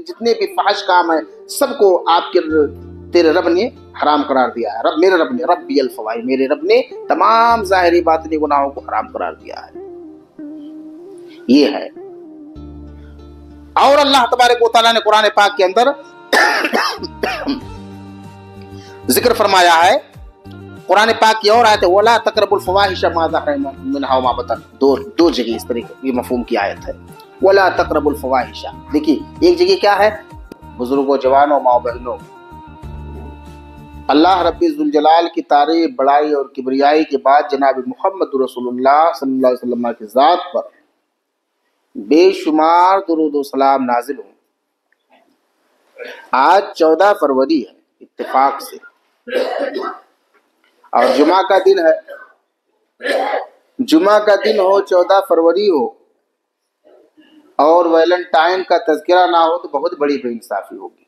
جتنے بھی فحش کام ہیں سب کو آپ کے تیرے رب نے حرام قرار دیا ہے. رب میرے رب نے ربی الفواحش، میرے رب نے تمام ظاہری باطنی گناہوں کو حرام قرار دیا ہے. یہ ہے. اور اللہ تبارک و تعالیٰ نے قرآن پاک کے اندر ذکر فرمایا ہے. قرآن پاک کی اور آیت ہے وَلَا تَقْرَبُوا الْفَوَاحِشَ مَا ظَهَرَ مِنْهَا وَمَا بَطَنَ. دو جگہ اس طریقے یہ مفہوم کی آیت ہے. وَلَا تَقْرَبُوا الْفَوَاحِشَ. دیکھیے ایک جگہ کیا ہے؟ بزرگوں، جوانوں، ماں بہنوں، اللہ رب ذوالجلال کی تعریف، بڑائی اور کبریائی کے بعد جناب محمد رسول اللہ صلی اللہ علیہ وسلم کی ذات پر بے شمار درود و سلام نازل ہوں. آج 14 فروری ہے اتفاق سے، اور جمعہ کا دن ہے. جمعہ کا دن ہو، 14 فروری ہو، اور ویلنٹائن کا تذکرہ نہ ہو تو بہت بڑی بے انصافی ہوگی.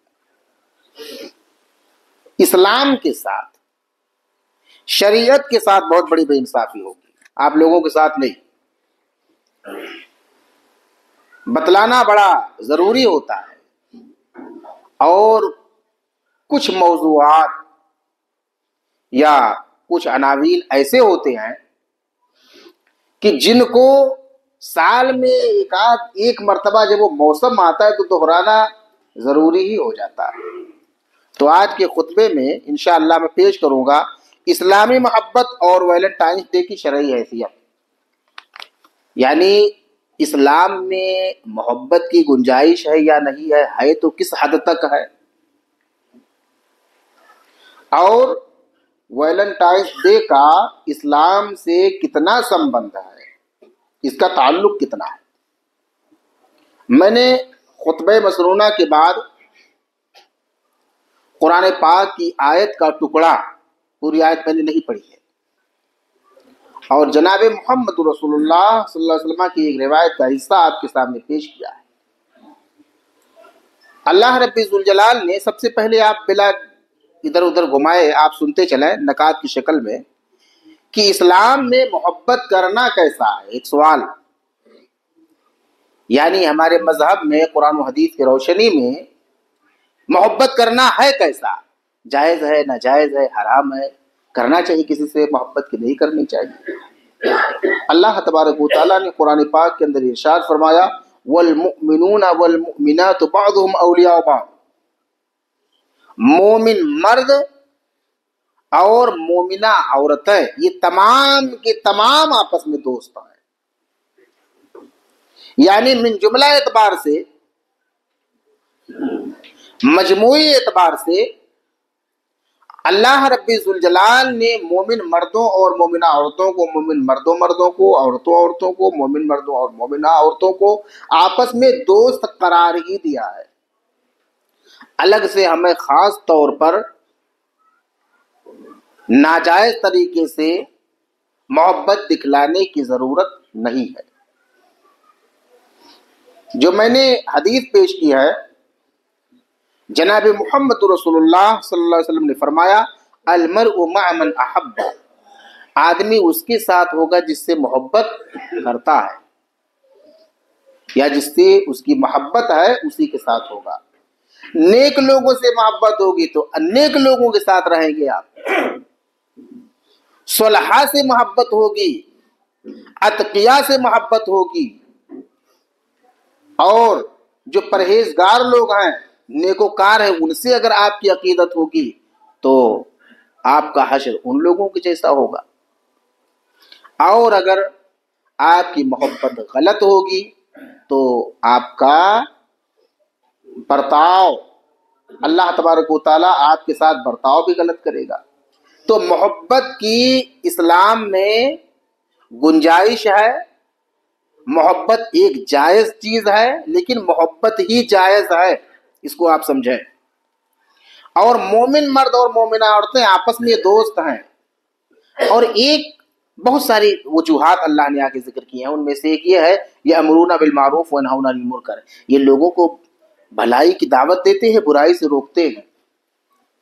اسلام کے ساتھ، شریعت کے ساتھ بہت بڑی بے انصافی ہوگی، آپ لوگوں کے ساتھ نہیں. بتلانا بڑا ضروری ہوتا ہے. اور کچھ موضوعات یا کچھ عناوین ایسے ہوتے ہیں کہ جن کو سال میں ایک مرتبہ جب وہ موسم آتا ہے تو دہرانا ضروری ہی ہو جاتا ہے. تو آج کے خطبے میں انشاءاللہ میں پیش کروں گا اسلامی محبت اور ویلنٹائنس ڈے کی شرعی حیثیت. یعنی اسلام میں محبت کی گنجائش ہے یا نہیں ہے تو کس حد تک ہے، اور ویلنٹائنس ڈے کا اسلام سے کتنا سمبند ہے، اس کا تعلق کتنا ہے. میں نے خطبہ مسنونہ کے بعد قرآن پاک کی آیت کا ٹکڑا، پوری آیت میں نے نہیں پڑھی ہے، اور جناب محمد رسول اللہ صلی اللہ علیہ وسلم کی ایک روایت کا حصہ آپ کے سامنے پیش کیا ہے. اللہ رب ذوالجلال نے سب سے پہلے، آپ بلا ادھر ادھر گھمائے آپ سنتے چلیں نکات کی شکل میں، کہ اسلام میں محبت کرنا کیسا ہے. ایک سوال، یعنی ہمارے مذہب میں قرآن و حدیث کی روشنی میں محبت کرنا ہے کیسا، جائز ہے، ناجائز ہے، حرام ہے، کرنا چاہیے کسی سے محبت کی نہیں کرنی چاہیے. اللہ تبارک و تعالیٰ نے قرآن پاک کے اندر ارشاد فرمایا والمؤمنون والمؤمنات بعضهم اولیاء بعض. مومن مرد اور مومنہ عورتیں یہ تمام کے تمام آپس میں دوست ہیں. یعنی من جملہ اعتبار سے، مجموعی اعتبار سے اللہ رب ذوالجلال نے مومن مردوں اور مومنہ عورتوں کو، مومن مردوں کو، عورتوں کو، مومن مردوں اور مومنہ عورتوں کو آپس میں دوست قرار ہی دیا ہے. الگ سے ہمیں خاص طور پر ناجائز طریقے سے محبت دکھلانے کی ضرورت نہیں ہے. جو میں نے حدیث پیش کی ہے، جناب محمد رسول اللہ صلی اللہ علیہ وسلم نے فرمایا المرء مع من احب. آدمی اس کے ساتھ ہوگا جس سے محبت کرتا ہے، یا جس سے اس کی محبت ہے اسی کے ساتھ ہوگا. نیک لوگوں سے محبت ہوگی تو نیک لوگوں کے ساتھ رہیں گے آپ. صلحاء سے محبت ہوگی، اتقیاء سے محبت ہوگی، اور جو پرہیزگار لوگ ہیں، نیکوکار ہیں، ان سے اگر آپ کی عقیدت ہوگی تو آپ کا حشر ان لوگوں کے جیسا ہوگا. اور اگر آپ کی محبت غلط ہوگی تو آپ کا برتاؤ، اللہ تبارک و تعالیٰ آپ کے ساتھ برتاؤ بھی غلط کرے گا. تو محبت کی اسلام میں گنجائش ہے. محبت ایک جائز چیز ہے، لیکن محبت ہی جائز ہے، اس کو آپ سمجھیں. اور مومن مرد اور مومنہ عورتیں آپس میں دوست ہیں. اور ایک بہت ساری وجوہات اللہ نے آگے ذکر کی ہیں، ان میں سے ایک یہ ہے یأمرون بالمعروف وینہون عن المنکر. یہ لوگوں کو بھلائی کی دعوت دیتے ہیں، برائی سے روکتے ہیں.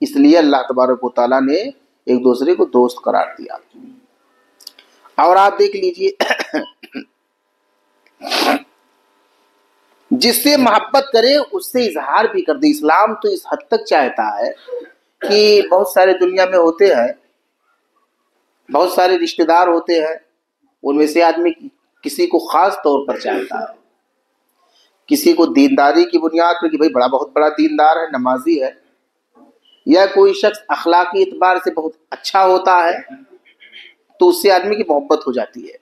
اس لیے اللہ تبارک و تعالیٰ نے ایک دوسرے کو دوست قرار دیا. اور آپ دیکھ لیجئے جس سے محبت کرے اس سے اظہار بھی کر دے. اسلام تو اس حد تک چاہتا ہے کہ بہت سارے دنیا میں ہوتے ہیں، بہت سارے رشتہ دار ہوتے ہیں، ان میں سے آدمی کسی کو خاص طور پر چاہتا ہے، کسی کو دینداری کی بنیاد پر کہ بھائی بہت بڑا دیندار ہے، نمازی ہے، یا کوئی شخص اخلاقی اعتبار سے بہت اچھا ہوتا ہے تو اس سے آدمی کی محبت ہو جاتی ہے.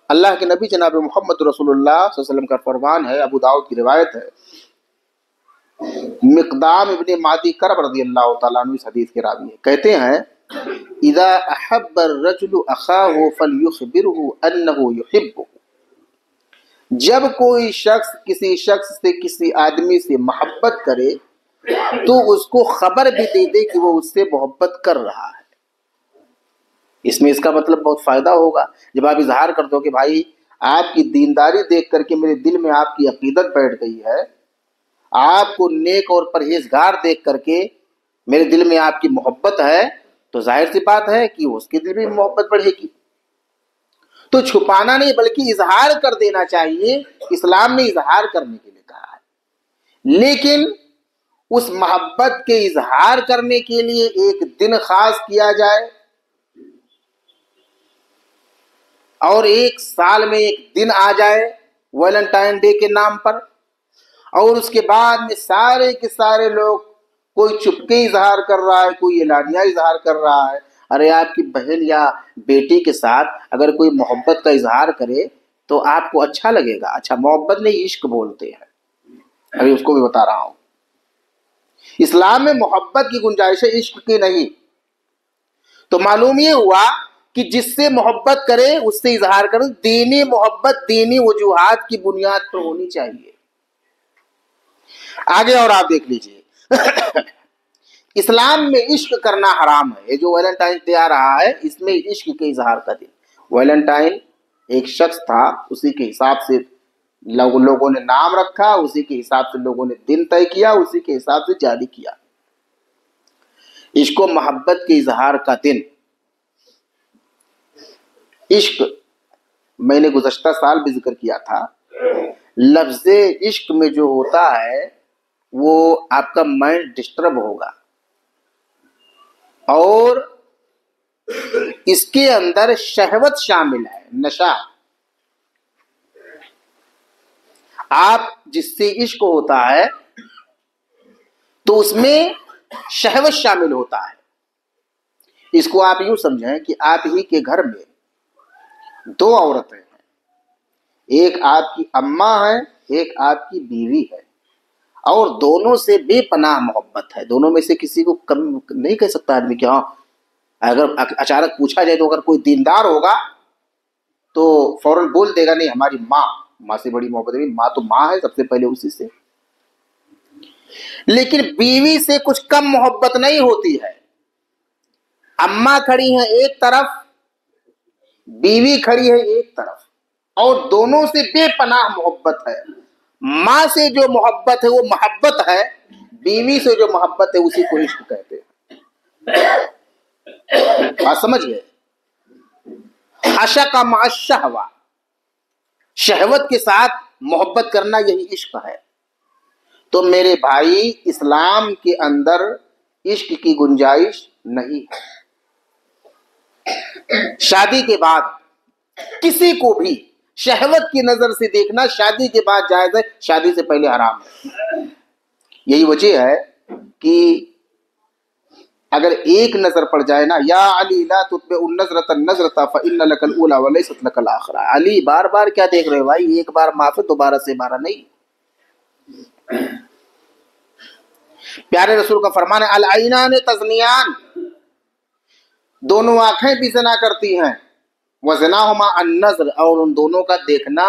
اللہ کے نبی جناب محمد رسول اللہ صلی اللہ علیہ وسلم کا فرمان ہے، ابو داؤد کی روایت ہے، مقدام ابن معدی کرب رضی اللہ تعالیٰ عنہ اس حدیث کے راوی ہیں، کہتے ہیں اذا احب الرجل اخاه فليخبره انه يحبه. جب کوئی شخص کسی شخص سے، کسی آدمی سے محبت کرے تو اس کو خبر بھی دے دے کہ وہ اس سے محبت کر رہا ہے. اس میں اس کا مطلب بہت فائدہ ہوگا. جب آپ اظہار کرتے ہو کہ بھائی آپ کی دینداری دیکھ کر کے میرے دل میں آپ کی عقیدت بیٹھ گئی ہے، آپ کو نیک اور پرہیزگار دیکھ کر کے میرے دل میں آپ کی محبت ہے، تو ظاہر سی بات ہے کہ اس کے دل میں محبت بڑھے گی. تو چھپانا نہیں بلکہ اظہار کر دینا چاہیے. اسلام نے اظہار کرنے کے لیے کہا ہے، لیکن اس محبت کے اظہار کرنے کے لیے ایک دن خاص کیا جائے اور ایک سال میں ایک دن آ جائے ویلنٹائن ڈے کے نام پر، اور اس کے بعد میں سارے کے سارے لوگ، کوئی چپکے اظہار کر رہا ہے، کوئی اعلانیہ اظہار کر رہا ہے. ارے آپ کی بہن یا بیٹی کے ساتھ اگر کوئی محبت کا اظہار کرے تو آپ کو اچھا لگے گا. اچھا، محبت نہیں عشق بولتے ہیں، ابھی اس کو بھی بتا رہا ہوں. اسلام میں محبت کی گنجائش ہے، عشق کی نہیں. تو معلوم یہ ہوا کہ جس سے محبت کرے اس سے اظہار کرے. دینی محبت دینی وجوہات کی بنیاد پر ہونی چاہیے. آگے اور آپ دیکھ لیجئے اسلام میں عشق کرنا حرام ہے. یہ جو ویلنٹائن ڈے آ رہا ہے اس میں عشق کے اظہار کا دن. ویلنٹائن ایک شخص تھا، اسی کے حساب سے لوگوں نے نام رکھا، اسی کے حساب سے لوگوں نے دن طے کیا، اسی کے حساب سے جاری کیا. عشق و محبت کے اظہار کا دن. عشق میں نے گزشتہ سال بھی ذکر کیا تھا، لفظ عشق میں جو ہوتا ہے وہ آپ کا مائنڈ ڈسٹرب ہوگا، اور اس کے اندر شہوت شامل ہے، نشہ. آپ جس سے عشق ہوتا ہے تو اس میں شہوت شامل ہوتا ہے. اس کو آپ یوں سمجھیں کہ آپ ہی کے گھر میں دو عورتیں ہیں، ایک آپ کی اماں ہے، ایک آپ کی بیوی ہے، اور دونوں سے بے پناہ محبت ہے. دونوں میں سے کسی کو کم نہیں کہہ سکتا آدمی کہ ہاں، اگر اچانک پوچھا جائے تو اگر کوئی دیندار ہوگا تو فوراً بول دے گا نہیں ہماری ماں سے بڑی محبت ہے. ماں تو ماں ہے سب سے پہلے اسی سے. لیکن بیوی سے کچھ کم محبت نہیں ہوتی ہے. اماں کھڑی ہیں ایک طرف، بیوی کھڑی ہے ایک طرف، اور دونوں سے بے پناہ محبت ہے. ماں سے جو محبت ہے وہ محبت ہے، بیوی سے جو محبت ہے اسی کو عشق کہتے ہیں. بات سمجھ گئے؟ عشق مع الشہوہ، شہوت کے ساتھ محبت کرنا یہی عشق ہے. تو میرے بھائی اسلام کے اندر عشق کی گنجائش نہیں ہے. شادی کے بعد کسی کو بھی شہوت کی نظر سے دیکھنا شادی کے بعد جائز ہے، شادی سے پہلے حرام ہے. یہی وجہ ہے کہ اگر ایک نظر پڑ جائے نا، یا علی لا تتبع النظرۃ النظرۃ فإن لك الاولى وليست لك الاخرى. علی بار بار کیا دیکھ رہے ہو بھائی؟ ایک بار معاف ہے، دوبارہ سے بارہ نہیں. پیارے رسول کا فرمان ہے العینان تزنیان، دونوں آنکھیں بھی زنا کرتی ہیں. وزناہما النظر، اور ان دونوں کا دیکھنا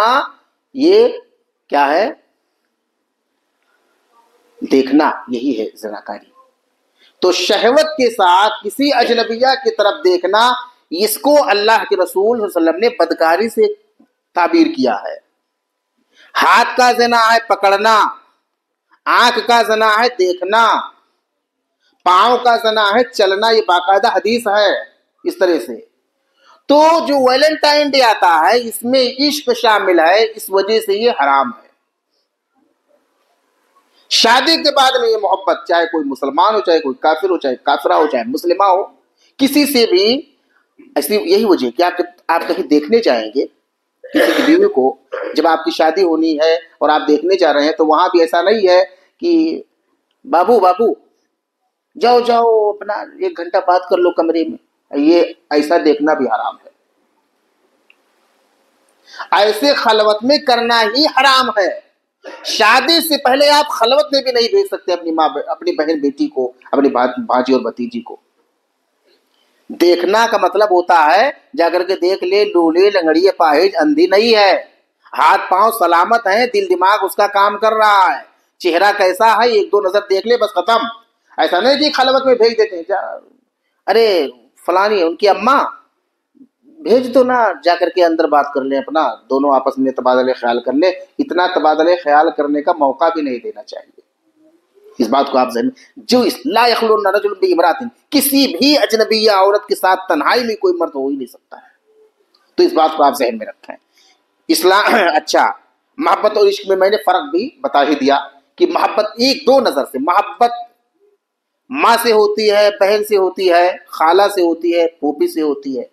یہ کیا ہے؟ دیکھنا یہی ہے زناکاری. تو شہوت کے ساتھ کسی اجنبیہ کی طرف دیکھنا، اس کو اللہ کے رسول صلی اللہ علیہ وسلم نے بدکاری سے تعبیر کیا ہے. ہاتھ کا زنا ہے پکڑنا، آنکھ کا زنا ہے دیکھنا، پاؤں کا زنا ہے چلنا. یہ باقاعدہ حدیث ہے اس طرح سے. تو جو ویلنٹائن ڈے آتا ہے اس میں عشق شامل ہے، اس وجہ سے یہ حرام ہے. شادی کے بعد میں یہ محبت، چاہے کوئی مسلمان ہو، چاہے کوئی کافر ہو، چاہے کافرہ ہو، چاہے مسلمہ ہو، کسی سے بھی ایسی، یہی وجہ کہ آپ کہیں دیکھنے جائیں گے کسی کی بیوی کو، جب آپ کی شادی ہونی ہے اور آپ دیکھنے جا رہے ہیں تو وہاں بھی ایسا نہیں ہے کہ بابو بابو جاؤ جاؤ اپنا 1 گھنٹہ بات کر لو کمرے میں، یہ ایسا دیکھنا بھی حرام ہے، ایسے خلوت میں کرنا ہی حرام ہے۔ شادی سے پہلے آپ خلوت میں بھی نہیں بھیج سکتے اپنی ماں، اپنی بہن بیٹی کو، اپنی بھانجی اور بھتیجی کو۔ دیکھنا کا مطلب ہوتا ہے جا کر کے دیکھ لے، لولے لنگڑی پاہج اندھی نہیں ہے، ہاتھ پاؤں سلامت ہیں، دل دماغ اس کا کام کر رہا ہے، چہرہ کیسا ہے 1-2 نظر دیکھ لے بس ختم۔ ایسا نہیں کہ خلوت میں بھیج دیتے ہیں، ارے فلانی ان کی اماں بھیج دو نا، جا کر کے اندر بات کر لیں، اپنا دونوں آپس میں تبادلہ خیال کر لیں۔ اتنا تبادلہ خیال کرنے کا موقع بھی نہیں دینا چاہیے، اس بات کو آپ ذہن میں، جو لا یخلون رجل بامرأۃ، کسی بھی اجنبی عورت کے ساتھ تنہائی میں کوئی مرد ہو ہی نہیں سکتا ہے، تو اس بات کو آپ ذہن میں رکھیں۔ اسلام اچھا، محبت اور عشق میں نے فرق بھی بتا ہی دیا کہ محبت 1-2 نظر سے، محبت ماں سے ہوتی ہے، بہن سے ہوتی ہے، خالہ سے ہوتی ہے، پھوپھی سے ہوتی ہے۔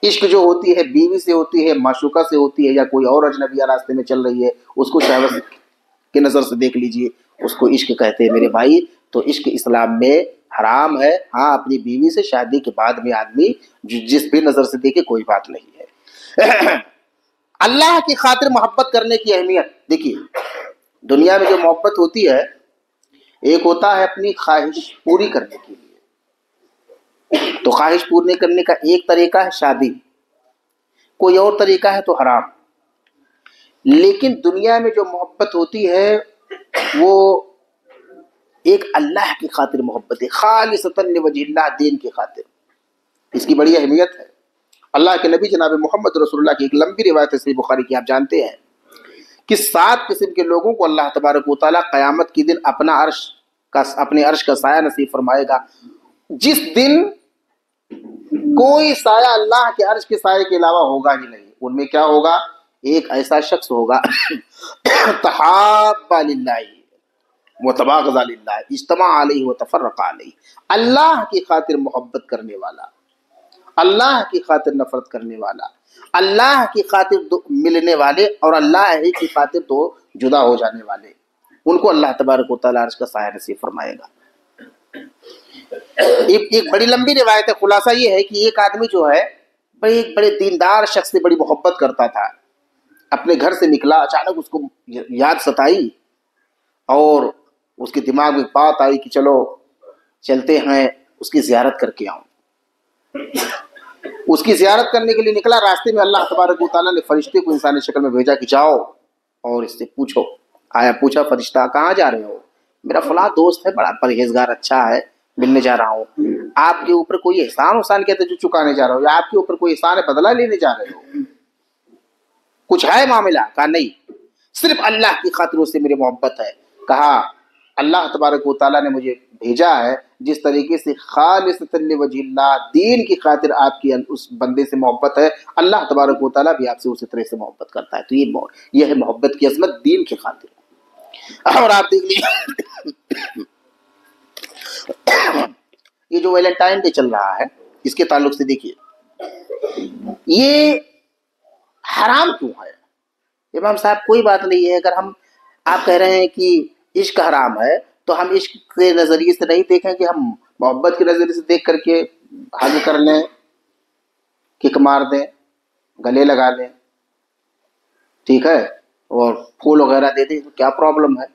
عشق جو ہوتی ہے بیوی سے ہوتی ہے، معشوقہ سے ہوتی ہے، یا کوئی اور اجنبیہ راستے میں چل رہی ہے اس کو شہوت کی نظر سے دیکھ لیجئے، اس کو عشق کہتے ہیں میرے بھائی۔ تو عشق اسلام میں حرام ہے، ہاں اپنی بیوی سے شادی کے بعد میں آدمی جس بھی نظر سے دیکھے کوئی بات نہیں ہے۔ اللہ کی خاطر محبت کرنے کی اہمیت دیکھیے، دنیا میں جو محبت ہوتی ہے، ایک ہوتا ہے اپنی خواہش پوری کرنے کے لیے، تو خواہش پوری کرنے کا ایک طریقہ ہے شادی، کوئی اور طریقہ ہے تو حرام۔ لیکن دنیا میں جو محبت ہوتی ہے وہ ایک اللہ کی خاطر محبت ہے، خالصۃ لوجہ اللہ، دین کی خاطر، اس کی بڑی اہمیت ہے۔ اللہ کے نبی جناب محمد رسول اللہ کی ایک لمبی روایت ہے صحیح بخاری کی، آپ جانتے ہیں کہ 7 قسم کے لوگوں کو اللہ تبارک و تعالیٰ قیامت کے دن اپنے عرش کا سایہ نصیب فرمائے گا، جس دن کوئی سایہ اللہ کے عرش کے سائے کے علاوہ ہوگا ہی نہیں۔ ان میں کیا ہوگا؟ ایک ایسا شخص ہوگا تحاب للہ وتباغض للہ، اجتمع علیہ وتفرق علیہ، اللہ کی خاطر محبت کرنے والا، اللہ کی خاطر نفرت کرنے والا، اللہ کی خاطر ملنے والے اور اللہ ہی کی خاطر تو جدا ہو جانے والے، ان کو اللہ تبارک و تعالیٰ عرش کا سایہ نصیب فرمائے گا۔ ایک بڑی لمبی روایت ہے، خلاصہ یہ ہے کہ ایک آدمی جو ہے بڑے دیندار شخص سے بڑی محبت کرتا تھا، اپنے گھر سے نکلا، اچانک اس کو یاد ستائی اور اس کے دماغ میں بات آئی کہ چلو چلتے ہیں اس کی زیارت کر کے آؤں۔ اس کی زیارت کرنے کے لیے نکلا، راستے میں اللہ تبارک و تعالیٰ نے فرشتے کو انسانی شکل میں بھیجا کہ جاؤ اور اس سے پوچھو۔ آیا پوچھا فرشتہ کہاں جا رہے ہو؟ میرا فلاں دوست ہے، بڑا پرہیزگار اچھا ہے، ملنے جا رہا ہوں۔ آپ کے اوپر کوئی احسان کہتے جو چکانے جا رہا ہو، یا آپ کے اوپر کوئی احسان ہے بدلہ لینے جا رہے ہو؟ کچھ ہے معاملہ؟ کہا نہیں، صرف اللہ کی خاطر اس سے میری محبت ہے۔ کہا اللہ تبارک و تعالیٰ نے مجھے بھیجا ہے جس طریقے سے خالصۃ لوجہ اللہ، دین کی خاطر آپ کی اس بندے سے محبت ہے، اللہ تبارک و تعالیٰ بھی آپ سے اسی طرح سے محبت کرتا ہے۔ تو یہ ہے محبت کی عظمت، دین کی خاطر۔ اور آپ دیکھ لیجیے یہ جو ویلنٹائن ڈے چل رہا ہے، اس کے تعلق سے دیکھیے یہ حرام کیوں ہے؟ امام صاحب کوئی بات نہیں ہے، اگر آپ کہہ رہے ہیں کہ عشق حرام ہے تو ہم عشق کے نظریے سے نہیں دیکھیں کہ ہم محبت کے نظریے سے دیکھ کر کے حل کر لیں، کک مار دیں، گلے لگا لیں، ٹھیک ہے، اور پھول وغیرہ دے دیں، تو کیا پرابلم ہے؟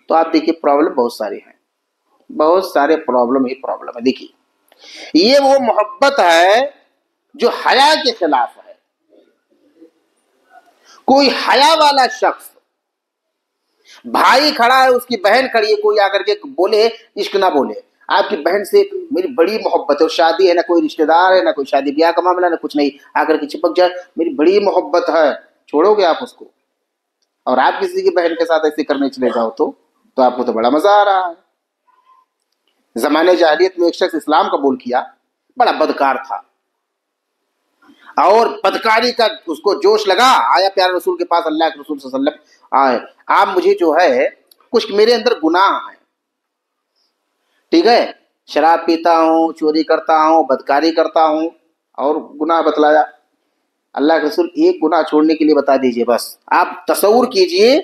تو آپ دیکھیے پرابلم بہت سارے ہیں، بہت سارے پرابلم ہی پرابلم ہے۔ دیکھیے یہ وہ محبت ہے جو حیا کے خلاف ہے۔ کوئی حیا والا شخص، بھائی کھڑا ہے، اس کی بہن کھڑی ہے، کوئی آ کر کے بولے عشق نہ بولے، آپ کی بہن سے میری بڑی محبت ہے، اور شادی ہے، نہ کوئی رشتہ دار ہے، نہ کوئی شادی بیاہ کا معاملہ، نہ کچھ نہیں، آ کر کے چپک جائے میری بڑی محبت ہے، چھوڑو گے آپ اس کو؟ اور آپ کسی کی بہن کے ساتھ ایسے کرنے چلے جاؤ تو آپ کو تو بڑا مزہ آ رہا ہے۔ زمانے جاہلیت میں ایک شخص اسلام قبول کیا، بڑا بدکار تھا، اور بدکاری کا اس کو جوش لگا، آیا پیارے رسول کے پاس، اللہ کے رسول صلی اللہ علیہ وسلم آئے، آپ مجھے جو ہے کچھ میرے اندر گناہ ہیں، ٹھیک ہے، شراب پیتا ہوں، چوری کرتا ہوں، بدکاری کرتا ہوں، اور گناہ بتلایا۔ اللہ کے رسول ایک گناہ چھوڑنے کے لیے بتا دیجئے بس۔ آپ تصور کیجئے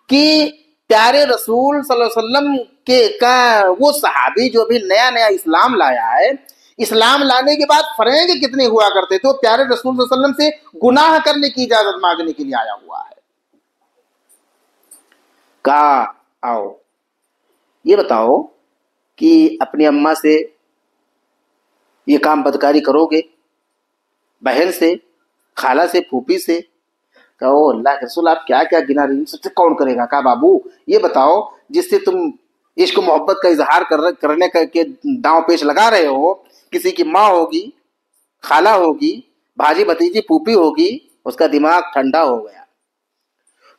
کہ پیارے رسول صلی اللہ علیہ وسلم کا وہ صحابی جو بھی نیا نیا اسلام لایا ہے، اسلام لانے کے بعد فرینگ کتنے ہوا کرتے تھے، وہ پیارے رسول صلی اللہ علیہ وسلم سے گناہ کرنے کی اجازت مانگنے کے لیے آیا ہوا ہے۔ کہا آؤ یہ بتاؤ کہ اپنی اماں سے یہ کام بدکاری کرو گے، بہن سے، خالہ سے، پھوپھی سے؟ کہو اللہ کے رسول آپ کیا کیا گنا رہی ہیں، کون کرے گا؟ کہا بابو یہ بتاؤ جس سے تم عشق محبت کا اظہار کرنے کے داؤں پیش لگا رہے ہو، کسی کی ماں ہوگی، خالہ ہوگی، بھاجی بھتیجی پھوپھی ہوگی، اس کا دماغ ٹھنڈا ہو گیا۔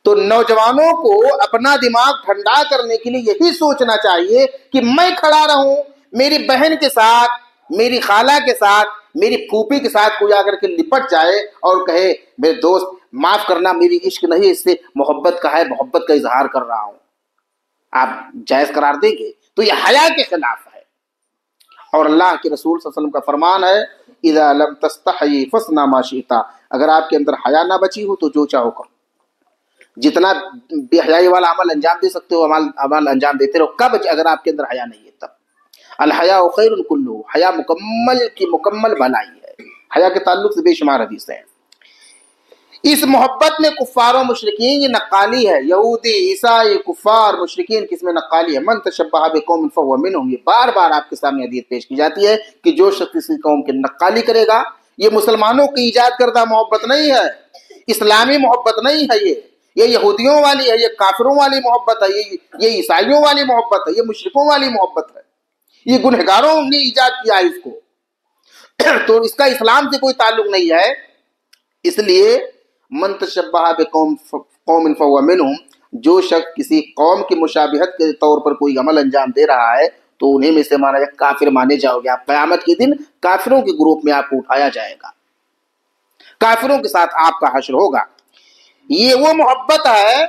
تو نوجوانوں کو اپنا دماغ ٹھنڈا کرنے کے لیے یہی سوچنا چاہیے کہ میں کھڑا رہوں، میری بہن کے ساتھ، میری خالہ کے ساتھ، میری پھوپھی کے ساتھ کوئی آ کر کے لپٹ جائے اور کہے میرے دوست معاف کرنا، میری عشق نہیں، اس سے محبت کا ہے، محبت کا اظہار کر رہا ہوں، آپ جائز قرار دیں گے؟ تو یہ حیا کے خلاف ہے۔ اور اللہ کے رسول صلی اللہ علیہ وسلم کا فرمان ہے اذا لم تستحی فاصنع ما شئت، اگر آپ کے اندر حیا نہ بچی ہو تو جو چاہو کرو، جتنا بے حیائی والا عمل انجام دے سکتے ہو عمل انجام دیتے رہو۔ کب؟ اگر آپ کے اندر حیا نہیں ہے تب۔ الحیاء خیر کلہ، حیا مکمل کی مکمل بھلائی ہے۔ حیا کے تعلق سے بے شمار حدیثیں ہیں۔ اس محبت میں کفار و مشرکین، یہ نقالی ہے، یہودی، عیسائی، کفار، مشرکین کی اس میں نقالی ہے۔ من تشبہ بقوم فہو منہم، یہ بار بار آپ کے سامنے حدیث پیش کی جاتی ہے کہ جو شخص کسی قوم کی نقالی کرے گا، یہ مسلمانوں کی ایجاد کردہ محبت نہیں ہے، اسلامی محبت نہیں ہے، یہ یہودیوں والی ہے، یہ کافروں والی محبت ہے، یہ عیسائیوں والی محبت ہے، یہ مشرکوں والی محبت ہے، یہ گنہگاروں نے ایجاد کیا ہے اس کو، تو اس کا اسلام سے کوئی تعلق نہیں ہے۔ اس لیے من تشبہ بقوم فہو منہم، جو شخص کسی قوم کی مشابہت کے طور پر کوئی عمل انجام دے رہا ہے تو انہیں میں سے مانا جائے، کافر مانے جاؤ گے آپ۔ قیامت کے دن کافروں کے گروپ میں آپ کو اٹھایا جائے گا، کافروں کے ساتھ آپ کا حشر ہوگا۔ یہ وہ محبت ہے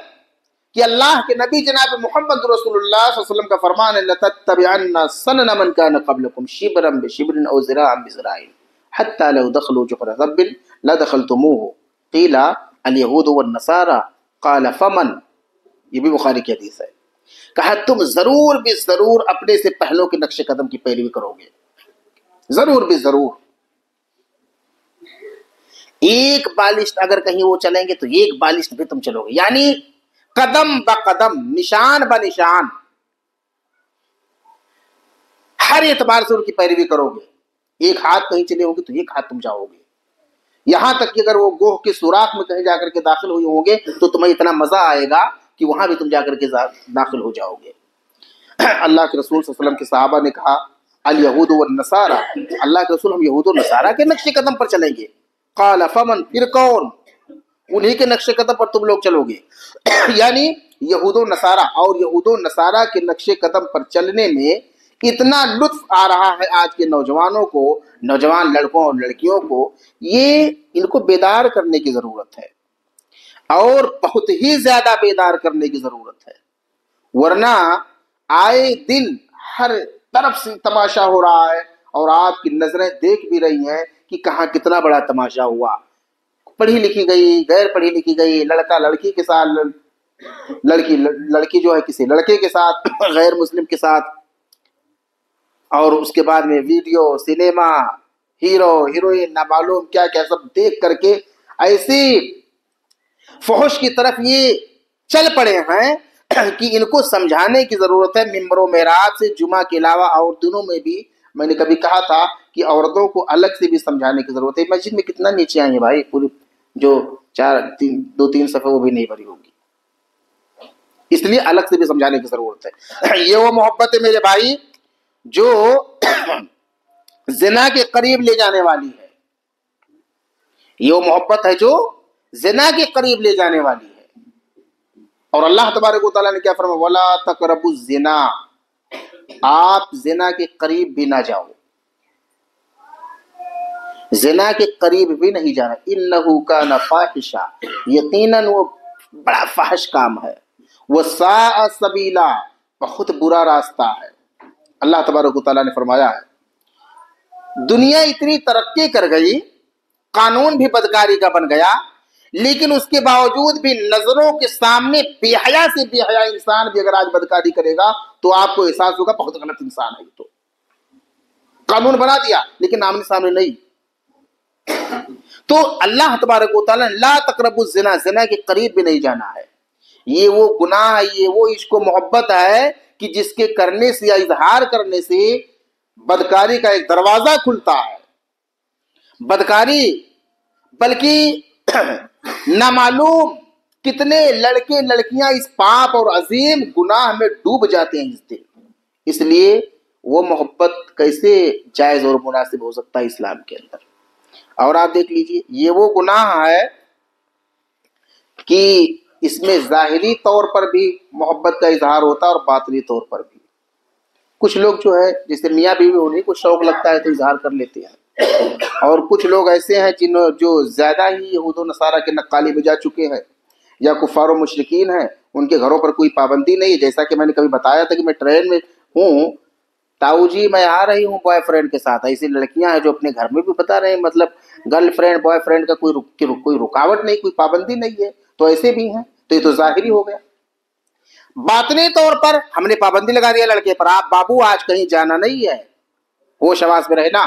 کہ اللہ کے نبی جناب محمد رسول اللہ صلی اللہ علیہ وسلم کا فرمان ہے لَتَتَّبِعَنَّ سَنَنَ مَنْ كَانَ قَبْلَكُمْ شِبْرًا بِشِبْرٍ أَوْ ذِرَاعًا بِذِرَاعٍ حَتَّى لَوْ دَخَلُوا جُحْرَ ذَبٍّ لَدَخَلْتُمُوهُ قِيلَ الْيَهُودُ وَالنَّصَارَى قَالَ فَمَنْ، یہ بھی بخاری کی حدیث ہے۔ کہا تم ضرور بھی ضرور اپنے سے پہلوں کے نقش قدم کی پیروی کرو گے، ضرور بھی ضرور۔ ایک بالشت اگر کہیں وہ چلیں گے تو ایک بالشت پہ تم چلو گے، یعنی قدم بقدم، نشان بنشان، ہر اعتبار سے ان کی پیروی کرو گے۔ ایک ہاتھ کہیں چلے ہوگے تو ایک ہاتھ تم جاؤ گے، یہاں تک کہ اگر وہ گوہ کے سوراخ میں کہیں جا کر کے داخل ہوئے ہوں گے تو تمہیں اتنا مزہ آئے گا کہ وہاں بھی تم جا کر کے داخل ہو جاؤ گے۔ اللہ کے رسول صلی اللہ علیہ وسلم کے صحابہ نے کہا الیہود والنصارى، اللہ کے رسول ہم یہود و نصارہ کے نقش قدم پر چلیں گے۔ قال فمن، پھر کون؟ انہی کے نقش قدم پر تم لوگ چلو گے۔ یعنی یہود و نصارہ، اور یہود و نصارہ کے نقش قدم پر چلنے میں اتنا لطف آ رہا ہے آج کے نوجوانوں کو، نوجوان لڑکوں اور لڑکیوں کو، یہ ان کو بیدار کرنے کی ضرورت ہے، اور بہت ہی زیادہ بیدار کرنے کی ضرورت ہے، ورنہ آئے دن ہر طرف سے تماشا ہو رہا ہے، اور آپ کی نظریں دیکھ بھی رہی ہیں کہ کہاں کتنا بڑا تماشا ہوا۔ پڑھی لکھی گئی، غیر پڑھی لکھی گئی، لڑکا لڑکی کے ساتھ، لڑکی جو ہے کسی لڑکے کے ساتھ، غیر مسلم کے ساتھ، اور اس کے بعد میں ویڈیو، سنیما، ہیرو ہیروئن، نامعلوم کیا کیا سب دیکھ کر کے ایسی فحش کی طرف یہ چل پڑے ہیں کہ ان کو سمجھانے کی ضرورت ہے۔ ممبر و محراب سے جمعہ کے علاوہ اور دنوں میں بھی میں نے کبھی کہا تھا کہ عورتوں کو الگ سے بھی سمجھانے کی ضرورت ہے۔ مسجد میں کتنا نیچے آئیں گے بھائی، پوری جو 2-3 صفحے وہ بھی نہیں بھری ہوگی، اس لیے الگ سے بھی سمجھانے کی ضرورت ہے۔ یہ وہ محبت ہے میرے بھائی جو زنا کے قریب لے جانے والی ہے، یہ وہ محبت ہے جو زنا کے قریب لے جانے والی ہے۔ اور اللہ تبارک و تعالیٰ نے کیا فرمایا؟ وَلَا تَقْرَبُوا الزِّنَا، آپ زنا کے قریب بھی نہ جاؤ، زنا کے قریب بھی نہیں جانا۔ اِنَّهُ كَانَ فَاحِشًا، یقیناً وہ بڑا فحش کام ہے۔ وساء سبیلا، بہت برا راستہ ہے۔ اللہ تبارک و تعالیٰ نے فرمایا ہے دنیا اتنی ترقی کر گئی، قانون بھی بدکاری کا بن گیا، لیکن اس کے باوجود بھی نظروں کے سامنے بے حیا سے بے حیا انسان بھی اگر آج بدکاری کرے گا تو آپ کو احساس ہوگا بہت غلط انسان ہے۔ تو قانون بنا دیا لیکن آمنے سامنے نہیں۔ تو اللہ تبارک و تعالیٰ نے لا تقربوا الزنا، زنا کے قریب بھی نہیں جانا ہے۔ یہ وہ گناہ ہے، یہ وہ عشق و محبت ہے کہ جس کے کرنے سے یا اظہار کرنے سے بدکاری کا ایک دروازہ کھلتا ہے۔ بدکاری بلکہ نامعلوم کتنے لڑکے لڑکیاں اس پاپ اور عظیم گناہ میں ڈوب جاتے ہیں اس دن۔ اس لیے وہ محبت کیسے جائز اور مناسب ہو سکتا ہے اسلام کے اندر؟ اور آپ دیکھ لیجئے یہ وہ گناہ ہے کہ اس میں ظاہری طور پر بھی محبت کا اظہار ہوتا ہے اور باطنی طور پر بھی۔ کچھ لوگ جو ہے جیسے میاں بیوی انہیں کو شوق لگتا ہے تو اظہار کر لیتے ہیں، اور کچھ لوگ ایسے ہیں جو زیادہ ہی یہود و نصارہ کے نقالی میں جا چکے ہیں یا کفار و مشرکین ہیں، ان کے گھروں پر کوئی پابندی نہیں ہے۔ جیسا کہ میں نے کبھی بتایا تھا کہ میں ٹرین میں ہوں، تاؤ جی میں آ رہی ہوں بوائے فرینڈ کے ساتھ، ایسی لڑکیاں ہیں جو اپنے گھر میں بھی بتا رہے ہیں مطلب گرل فرینڈ بوائے فرینڈ کا کوئی رکاوٹ نہیں، کوئی پابندی نہیں ہے، تو ایسے بھی ہیں۔ تو یہ تو ظاہری ہو گیا۔ باطنی طور پر ہم نے پابندی لگا دیا لڑکے پر، آپ بابو آج کہیں جانا نہیں ہے، ہوش حواس میں رہنا۔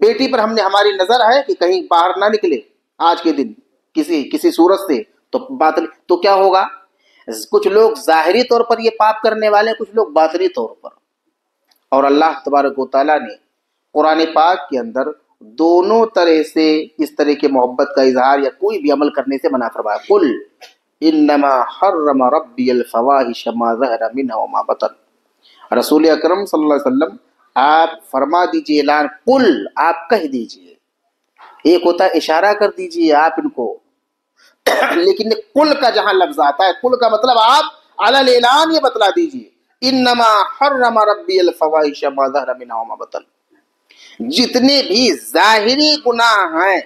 بیٹی پر ہماری نظر ہے کہ کہیں باہر نہ نکلے آج کے دن کسی صورت سے، تو باطنی تو کیا ہوگا؟ کچھ لوگ ظاہری طور پر یہ پاپ کرنے والے، کچھ لوگ باطنی طور پر۔ اور اللہ تبارک و تعالیٰ نے قرآن پاک کے اندر دونوں طرح سے اس طرح کے محبت کا اظہار یا کوئی بھی عمل کرنے سے منع فرمایا۔ قل انما حرم ربی الفواحش ما ظہر منها وما بطن۔ رسول اکرم صلی اللہ علیہ وسلم آپ فرما دیجئے، اعلان، قل آپ کہہ دیجئے۔ ایک ہوتا ہے اشارہ کر دیجئے آپ ان کو، لیکن قل کا جہاں لفظ آتا ہے، قل کا مطلب آپ علی الاعلان یہ بتلا دیجئے، انما حرم ربی الفواحش ما ظہر منها وما بطن۔ جتنے بھی ظاہری گناہ ہیں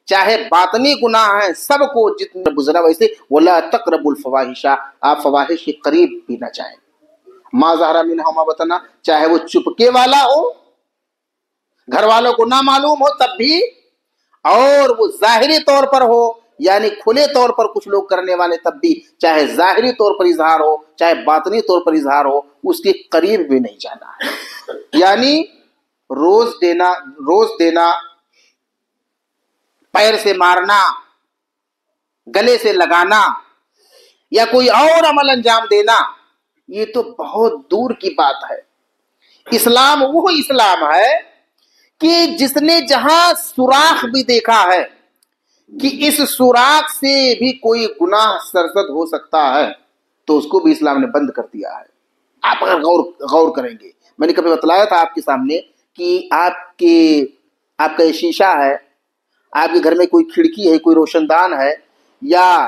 چاہے باطنی گناہ ہیں، سب کو جتنا گزرا ویسے ولا تقربوا الفواحش، آپ فواحش کے قریب بھی نہ جائیں۔ ما ظہر منها وما بطن، چاہے وہ چپکے والا ہو، گھر والوں کو نہ معلوم ہو تب بھی، اور وہ ظاہری طور پر ہو یعنی کھلے طور پر کچھ لوگ کرنے والے تب بھی، چاہے ظاہری طور پر اظہار ہو چاہے باطنی طور پر اظہار ہو، اس کے قریب بھی نہیں جانا ہے۔ یعنی روز دینا، پیر سے مارنا، گلے سے لگانا یا کوئی اور عمل انجام دینا، یہ تو بہت دور کی بات ہے۔ اسلام وہ اسلام ہے کہ جس نے جہاں سوراخ بھی دیکھا ہے کہ اس سوراخ سے بھی کوئی گناہ سرزد ہو سکتا ہے تو اس کو بھی اسلام نے بند کر دیا ہے۔ آپ اگر غور کریں گے، میں نے کبھی بتلایا تھا آپ کے سامنے کہ آپ کا یہ شیشہ ہے، آپ کے گھر میں کوئی کھڑکی ہے، کوئی روشن دان ہے، یا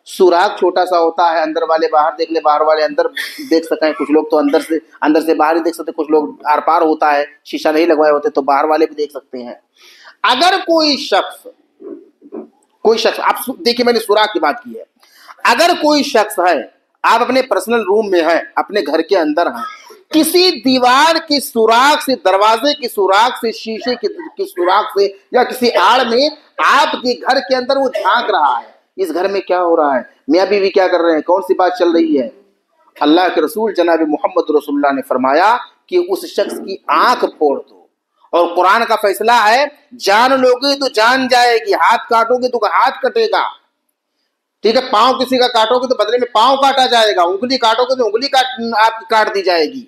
سوراخ چھوٹا سا ہوتا ہے، اندر والے باہر دیکھ لے، باہر والے اندر دیکھ سکیں، کچھ لوگ تو اندر سے باہر ہی دیکھ سکتے، کچھ لوگ آر پار ہوتا ہے، شیشہ نہیں لگوائے ہوتے تو باہر والے بھی دیکھ سکتے ہیں۔ اگر کوئی شخص آپ دیکھیے، میں نے سوراخ کی بات کی ہے، اگر کوئی شخص ہے، آپ اپنے پرسنل روم میں ہیں، اپنے گھر کے اندر ہیں، کسی دیوار کی سوراخ سے، دروازے کی سوراخ سے، شیشے کی سوراخ سے یا کسی آڑ میں آپ کے گھر کے اندر وہ جھانک رہا ہے، اس گھر میں کیا ہو رہا ہے، میاں بیوی کیا کر رہے ہیں، کون سی بات چل رہی ہے، اللہ کے رسول جناب محمد رسول اللہ نے فرمایا کہ اس شخص کی آنکھ پھوڑ دو۔ اور قرآن کا فیصلہ ہے، جان لوگے تو جان جائے گی، ہاتھ کاٹو گے تو ہاتھ کٹے گا، ٹھیک ہے، پاؤں کسی کا کاٹو گے تو بدلے میں پاؤں کاٹا جائے گا، انگلی کاٹو گے تو انگلی آپ کی کاٹ دی جائے گی۔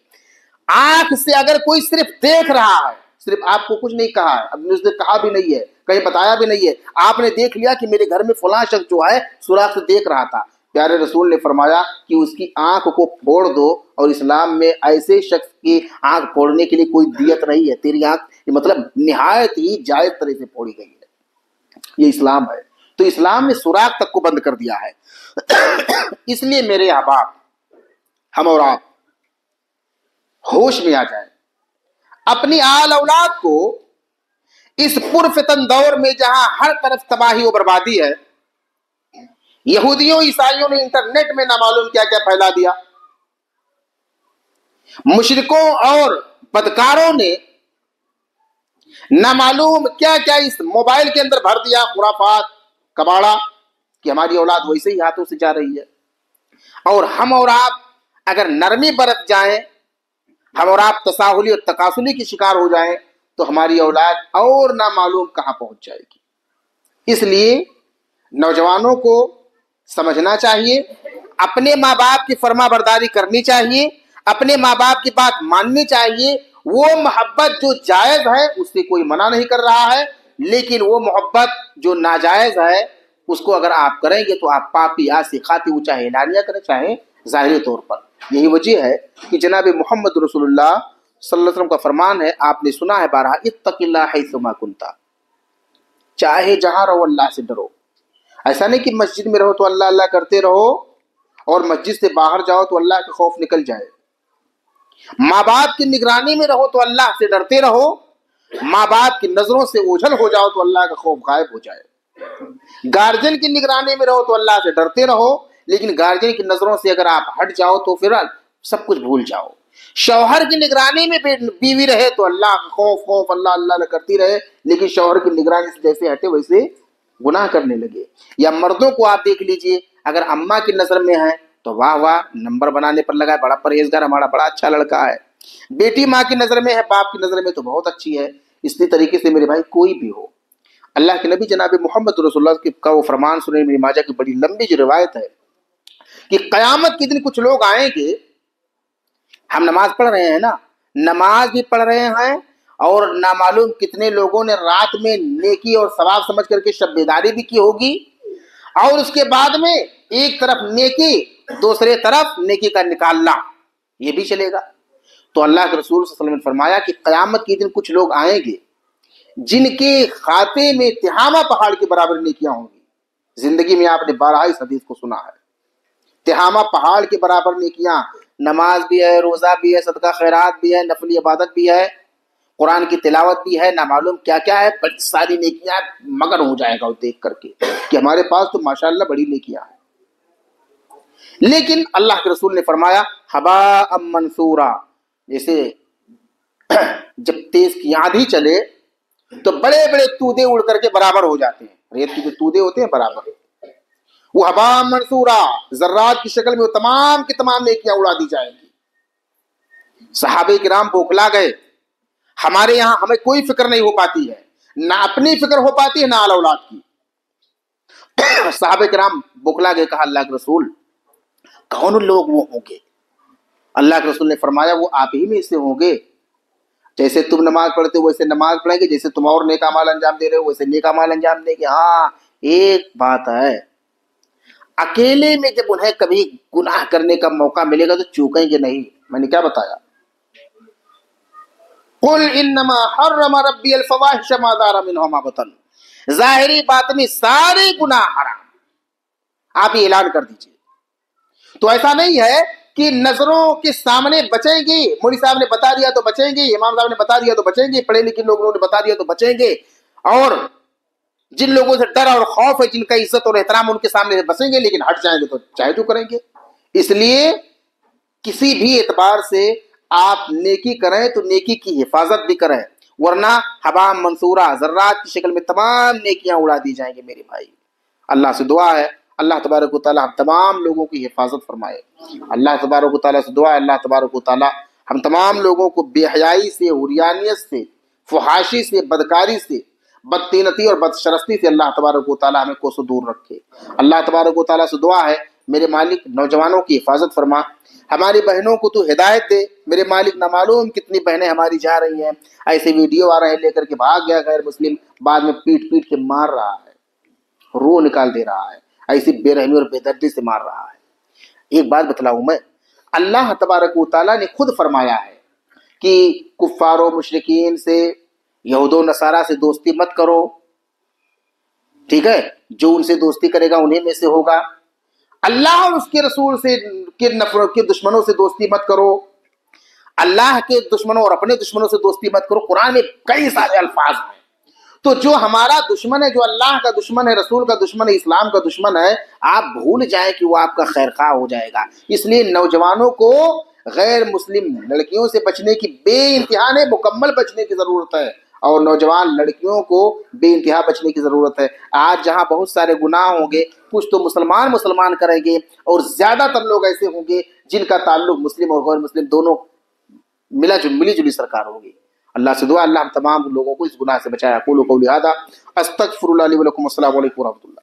آنکھ سے اگر کوئی صرف دیکھ رہا ہے، صرف آپ کو کچھ نہیں کہا ہے، اب اس نے کہا بھی نہیں ہے، کہیں بتایا بھی نہیں ہے، آپ نے دیکھ لیا کہ میرے گھر میں فلاں شخص جو ہے سوراخ سے دیکھ رہا تھا، پیارے رسول نے فرمایا کہ اس کی آنکھ کو پھوڑ دو، اور اسلام میں ایسے شخص کی آنکھ پھوڑنے کے لیے کوئی دیت نہیں ہے، تیری آنکھ مطلب نہایت ہی جائز طرح سے پھوڑی گئی ہے، یہ اسلام ہے۔ تو اسلام نے سوراخ تک کو بند کر دیا ہے۔ اس لیے میرے احباب، ہم اور آپ ہوش میں آ جائیں، اپنی آل اولاد کو اس پرفتن دور میں جہاں ہر طرف تباہی و بربادی ہے، یہودیوں عیسائیوں نے انٹرنیٹ میں نامعلوم کیا کیا پھیلا دیا، مشرکوں اور بدکاروں نے نامعلوم کیا کیا اس موبائل کے اندر بھر دیا، خرافات کباڑا، کہ ہماری اولاد ویسے ہی ہاتھوں سے جا رہی ہے۔ اور ہم اور آپ اگر نرمی برت جائیں، ہم اور آپ تساہلی اور تکاسلی کی شکار ہو جائیں تو ہماری اولاد اور نامعلوم کہاں پہنچ جائے گی۔ اس لیے نوجوانوں کو سمجھنا چاہیے، اپنے ماں باپ کی فرما برداری کرنی چاہیے، اپنے ماں باپ کی بات ماننی چاہیے۔ وہ محبت جو جائز ہے اس سے کوئی منع نہیں کر رہا ہے، لیکن وہ محبت جو ناجائز ہے اس کو اگر آپ کریں گے تو آپ پاپی آسی خاطی، وہ چاہے اعلانیہ کریں چاہے ظاہری طور پر۔ یہی وجہ ہے کہ جناب محمد رسول اللہ صلی اللہ علیہ وسلم کا فرمان ہے، آپ نے سنا ہے بارہا، اتق اللہ حیث ما کنت، چاہے جہاں رہو اللہ سے ڈرو۔ ایسا نہیں کہ مسجد میں رہو تو اللہ اللہ کرتے رہو اور مسجد سے باہر جاؤ تو اللہ کا خوف نکل جائے۔ ماں باپ کی نگرانی میں رہو تو اللہ سے ڈرتے رہو، ماں باپ کی نظروں سے اوجھل ہو جاؤ تو اللہ کا خوف غائب ہو جائے۔ گارجن کی نگرانی میں رہو تو اللہ سے ڈرتے رہو، لیکن گارجن کی نظروں سے اگر آپ ہٹ جاؤ تو پھر سب کچھ بھول جاؤ۔ شوہر کی نگرانی میں بیوی رہے تو اللہ کا خوف اللہ اللہ کرتی رہے، لیکن شوہر کی نگرانی سے جیسے ہٹے ویسے گناہ کرنے لگے۔ یا مردوں کو آپ دیکھ لیجئے، اگر اماں کی نظر میں ہے تو واہ واہ، نمبر بنانے پر لگا ہے، بڑا پرہیزگار، ہمارا بڑا اچھا لڑکا ہے۔ بیٹی ماں کی نظر میں ہے، باپ کی نظر میں تو بہت اچھی ہے۔ اسی طریقے سے میرے بھائی کوئی بھی ہو، اللہ کے نبی جناب محمد رسول اللہ کا وہ فرمان سنیں، ابن ماجہ کی بڑی لمبی جو روایت ہے کہ قیامت کے دن کچھ لوگ آئیں گے، ہم نماز پڑھ رہے ہیں نا، نماز بھی پڑھ رہے ہیں اور نامعلوم کتنے لوگوں نے رات میں نیکی اور ثواب سمجھ کر کے شب بیداری بھی کی ہوگی، اور اس کے بعد میں ایک طرف نیکی دوسرے طرف نیکی کا نکالنا، یہ بھی چلے گا۔ تو اللہ کے رسول صلی اللہ علیہ وسلم نے فرمایا کہ قیامت کے دن کچھ لوگ آئیں گے جن کے کھاتے میں تہامہ پہاڑ کے برابر نیکیاں ہوں گی۔ زندگی میں آپ نے 12 اس حدیث کو سنا ہے، تہامہ پہاڑ کے برابر نیکیاں، نماز بھی ہے، روزہ بھی ہے، صدقہ خیرات بھی ہے، نفلی عبادت بھی ہے، قرآن کی تلاوت بھی ہے، نامعلوم کیا کیا ہے، بڑی ساری نیکیاں، مگر ہو جائے گا وہ دیکھ کر کے کہ ہمارے پاس تو ماشاءاللہ بڑی نیکیاں ہیں۔ لیکن اللہ کے رسول نے فرمایا ہباء منثورا، جیسے جب تیز کی آندھی چلے تو بڑے بڑے تودے اڑ کر کے برابر ہو جاتے ہیں، ریت کے جو تودے ہوتے ہیں برابر، وہ ہباء منثورا، ذرات کی شکل میں وہ تمام کی تمام نیکیاں اڑا دی جائیں گی۔ صحابہ کرام بوکھلا گئے، ہمارے یہاں ہمیں کوئی فکر نہیں ہو پاتی ہے، نہ اپنی فکر ہو پاتی ہے نہ اہل اولاد کی۔ صحابہ کرام بوکھلا گئے، کہا اللہ کے رسول کون لوگ وہ ہوں گے؟ اللہ کے رسول نے فرمایا وہ آپ ہی میں سے ہوں گے، جیسے تم نماز پڑھتے ہو ویسے نماز پڑھیں گے، جیسے تم اور نیک اعمال انجام دے رہے ہو ویسے نیک اعمال انجام دیں گے۔ ہاں ایک بات ہے، اکیلے میں جب انہیں کبھی گناہ کرنے کا موقع ملے گا تو چوکیں گے نہیں۔ میں نے کیا بتایا؟ قل انما حرم ربی الفواحش ما ظہر منها وما بطن، ظاہری باطنی سارے گناہ حرام، آپ یہ اعلان کر دیجئے۔ تو ایسا نہیں ہے کہ نظروں کے سامنے بچیں گے، مولوی صاحب نے بتا دیا تو بچیں گے، امام صاحب نے بتا دیا تو بچیں گے، پڑھے لکھے لوگوں نے بتا دیا تو بچیں گے، اور جن لوگوں سے ڈر اور خوف ہے، جن کا عزت اور احترام ان کے سامنے سے بچیں گے، لیکن ہٹ جائیں گے تو چاہے جو کریں گے۔ اس لیے کسی بھی اعتبار سے آپ نیکی کریں تو نیکی کی حفاظت بھی کریں، ورنہ ہباء منثورا، ذرات کی شکل میں تمام نیکیاں اڑا دی جائیں گے میرے بھائی۔ اللہ سے دعا ہے اللہ تبارک و تعالی ہم تمام لوگوں کی حفاظت فرمائے۔ اللہ تبارک و تعالی سے دعا ہے اللہ تبارک و تعالی ہم تمام لوگوں کو بے حیائی سے، عریانیت سے، فحاشی سے، بدکاری سے، بدتینتی اور بدشرستی سے اللہ تبارک و تعالی ہمیں کو سے دور رکھے۔ اللہ تبارک و تعالی سے دعا ہے میرے مالک نوجوانوں کی حفاظت فرما، ہماری بہنوں کو تو ہدایت دے میرے مالک، نہ معلوم کتنی بہنیں ہماری جا رہی ہیں، ایسے ویڈیو آ رہے ہیں لے کر کے بھاگ گیا غیر مسلم، بعد میں پیٹ پیٹ کے مار رہا ہے، روح نکال دے رہا ہے، ایسی بے رحمی اور بے دردی سے مار رہا ہے۔ ایک بات بتلاؤں میں، اللہ تبارک و تعالیٰ نے خود فرمایا ہے کہ کفار و مشرکین سے، یہود و نصارہ سے دوستی مت کرو، ٹھیک ہے، جو ان سے دوستی کرے گا انہیں میں سے ہوگا۔ اللہ اور اس کے رسول سے کے دشمنوں سے دوستی مت کرو، اللہ کے دشمنوں اور اپنے دشمنوں سے دوستی مت کرو۔ قرآن میں کئی سارے الفاظ ہیں، تو جو ہمارا دشمن ہے، جو اللہ کا دشمن ہے، رسول کا دشمن ہے، اسلام کا دشمن ہے، آپ بھول جائیں کہ وہ آپ کا خیر خواہ ہو جائے گا۔ اس لیے نوجوانوں کو غیر مسلم لڑکیوں سے بچنے کی بے انتہا نے مکمل بچنے کی ضرورت ہے، اور نوجوان لڑکیوں کو بے انتہا بچنے کی ضرورت ہے۔ آج جہاں بہت سارے گناہ ہوں گے، کچھ تو مسلمان کریں گے، اور زیادہ تر لوگ ایسے ہوں گے جن کا تعلق مسلم اور غیر مسلم دونوں ملی جلی سرکار ہوگی۔ اللہ سے دعا اللہ ہم تمام لوگوں کو اس گناہ سے بچائے۔ اقول قولی ھذا استغفر اللہ لی ولکم، السلام علیکم ورحمۃ اللہ۔